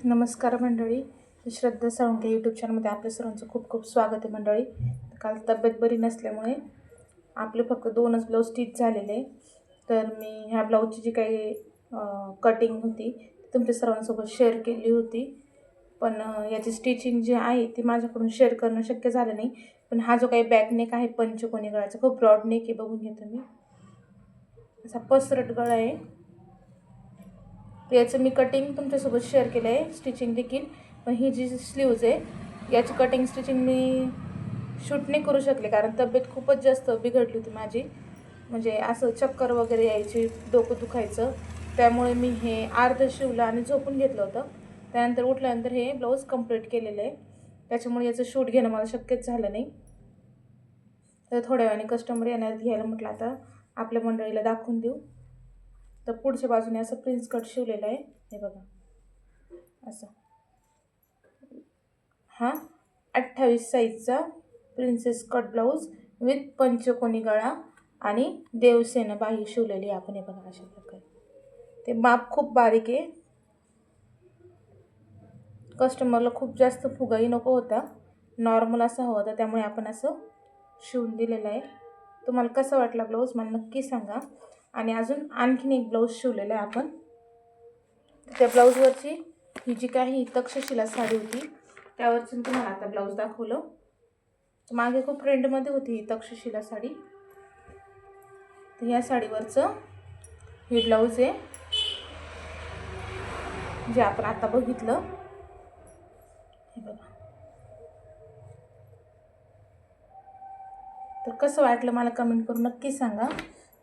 नमस्कार मंडळी, श्रद्धा साळुंखे यूट्यूब चॅनलमध्ये आपल्या सर्वांचं खूप खूप स्वागत आहे मंडळी. काल तब्येत बरी नसल्यामुळे आपले फक्त 2च ब्लाऊज स्टिच झालेले. तर मी ह्या ब्लाऊजची जी काही कटिंग होती तुमच्या सर्वांसोबत शेअर केली होती, पण याची स्टिचिंग जी आहे ती माझ्याकडून शेअर करणं शक्य झालं नाही. पण हा जो काही बॅक नेक आहे पंचकोनी गळाचा, खूप ब्रॉड नेक आहे, बघून घ्या तुम्ही. असा पसरट गळा आहे. याचं मी कटिंग तुमच्यासोबत शेअर केलं आहे, स्टिचिंग देखील. पण ही जी स्लीव्ज आहे याची कटिंग स्टिचिंग मी शूट नाही करू शकले, कारण तब्येत खूपच जास्त बिघडली होती माझी. म्हणजे असं चक्कर वगैरे यायची, डोकं दुखायचं. त्यामुळे मी हे अर्ध शिवलं आणि झोपून घेतलं होतं. त्यानंतर उठल्यानंतर हे ब्लाऊज कंप्लीट केलेलं आहे. त्याच्यामुळे याचं शूट घेणं मला शक्यच झालं नाही. तर थोड्या वेळाने कस्टमर येणार घ्यायला, म्हटलं आता आपल्या मंडळीला दाखवून देऊ. तर पुढच्या बाजूने असं प्रिन्स कट शिवलेलं आहे, हे बघा. असं हा 28 साईजचा प्रिन्सेस कट ब्लाऊज विथ पंचकोनी गळा आणि देवसेना बाही शिवलेली आपण, हे बघा अशा प्रकारे. ते माप खूप बारीक आहे. कस्टमरला खूप जास्त फुगाही नको होता, नॉर्मल असा हवा होता, त्यामुळे आपण असं शिवून दिलेलं आहे. तुम्हाला कसं वाटला ब्लाऊज मला नक्की सांगा. आणि अजून आणखीन एक ब्लाऊज शिवलेला आहे आपण. त्या ब्लाऊजवरची ही जी काही तक्षशिला साडी होती त्यावरचं तुम्हाला आता ब्लाऊज दाखवलं. मागे खूप ट्रेंडमध्ये होती ही तक्षशिला साडी. तर ह्या साडीवरचं हे ब्लाऊज आहे जे आपण आता बघितलं, हे बघा. तर कसं वाटलं मला कमेंट करून नक्की सांगा.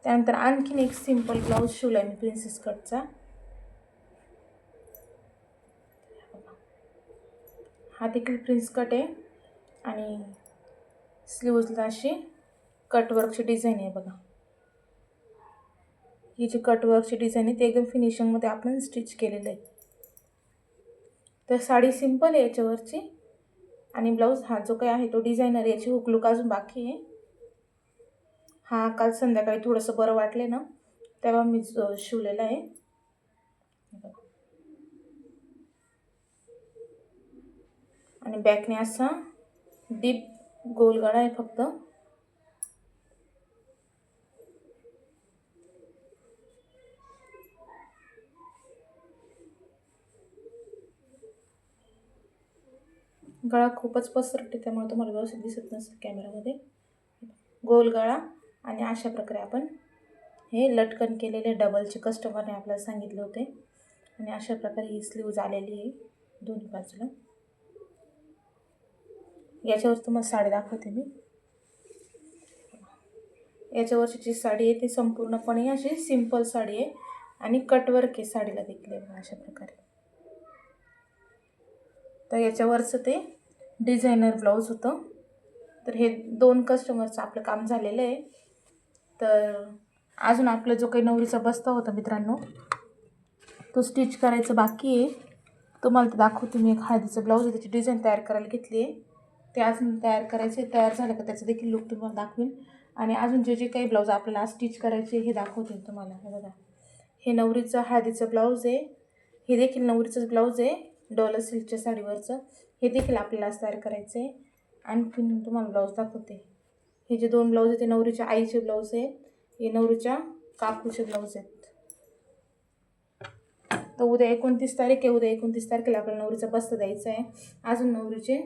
त्यानंतर आणखीन एक सिंपल ब्लाऊज शिवला आहे मी प्रिन्सेस कटचा. हा देखील प्रिन्स कट आहे आणि स्लीव्जला अशी कटवर्कची डिझाईन आहे, बघा. ही जी कटवर्कची डिझाईन आहे ती एकदम फिनिशिंगमध्ये आपण स्टिच केलेलं आहे. तर साडी सिंपल आहे याच्यावरची, आणि ब्लाऊज हा जो काही आहे तो डिझायनर. याची हुक लुक अजून बाकी आहे. हा काल संध्याकाळी थोडंसं बरं वाटले ना तेव्हा मी शिवलेला आहे. आणि बॅकने असा डीप गोल गळा आहे फक्त. गळा खूपच पसरट आहे त्यामुळे तुम्हाला व्यवस्थित दिसत नसेल कॅमेरामध्ये. गोल गळा आणि अशा प्रकारे आपण हे लटकन केलेले डबलचे कस्टमरने आपल्याला सांगितले होते. आणि अशा प्रकारे ही स्लीव्ज आलेली आहे दोन्ही बाजूला. याच्यावर तुम्हाला साडी दाखवते मी. याच्यावरची जी साडी आहे ती संपूर्णपणे अशी सिंपल साडी आहे आणि कटवर्क आहे साडीला देखील अशा प्रकारे. तर याच्यावरचं ते डिझायनर ब्लाऊज होतं. तर हे 2 कस्टमरचं आपलं काम झालेलं आहे. तर अजून आपला जो काही नवरीचा बस्ता होता मित्रांनो तो स्टिच करायचं बाकी आहे. तुम्हाला ते दाखवते मी. एक हळदीचं ब्लाऊज आहे, त्याची डिझाईन तयार करायला घेतली आहे. ते अजून तयार करायचे. तयार झालं का त्याचं देखील लुक तुम्हाला दाखवेन. आणि अजून जे जे काही ब्लाऊज आपल्याला स्टिच करायचे हे दाखवते तुम्हाला. हे बघा, हे नवरीचं हळदीचं ब्लाऊज आहे. हे देखील नवरीचंच ब्लाऊज आहे, डॉलर सिल्कच्या साडीवरचं. हे देखील आपल्याला तयार करायचं आहे. आणखीन तुम्हाला ब्लाऊज दाखवते. हे जे 2 ब्लाऊज आहे ते नवरीच्या आईचे ब्लाऊज आहे, हे नवरीच्या काकूचे ब्लाऊज आहेत. तर उद्या 29 तारीख आहे. उद्या 29 तारखेला आपल्याला नवरीचा बस्ता द्यायचा आहे. अजून नवरीचे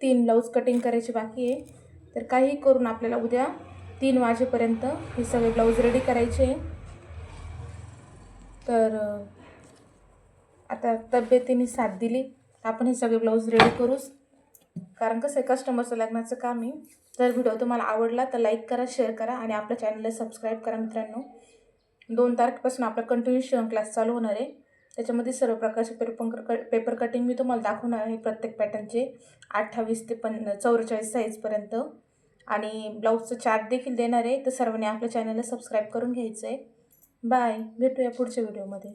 3 ब्लाऊज कटिंग करायचे बाकी आहे. तर काही करून आपल्याला उद्या 3 वाजेपर्यंत हे सगळे ब्लाऊज रेडी करायचे. तर आता तब्येतीने साथ दिली आपण हे सगळे ब्लाऊज रेडी करूच, कारण कसं आहे कस्टमरचं लग्नाचं काम आहे. जर व्हिडिओ तुम्हाला आवडला तर लाईक करा, शेअर करा आणि आपल्या चॅनलला सबस्क्राईब करा मित्रांनो. 2 तारखेपासून आपला कंटिन्यू शिवण क्लास चालू होणार आहे. त्याच्यामध्ये सर्व प्रकारचे पेपर कटिंग मी तुम्हाला दाखवणार आहे, प्रत्येक पॅटर्नचे 28 ते 44 साईजपर्यंत. आणि ब्लाऊजचं चार्ट देखील देणार आहे. तर सर्वांनी आपल्या चॅनलला सबस्क्राईब करून घ्यायचं आहे. बाय, भेटूया पुढच्या व्हिडिओमध्ये.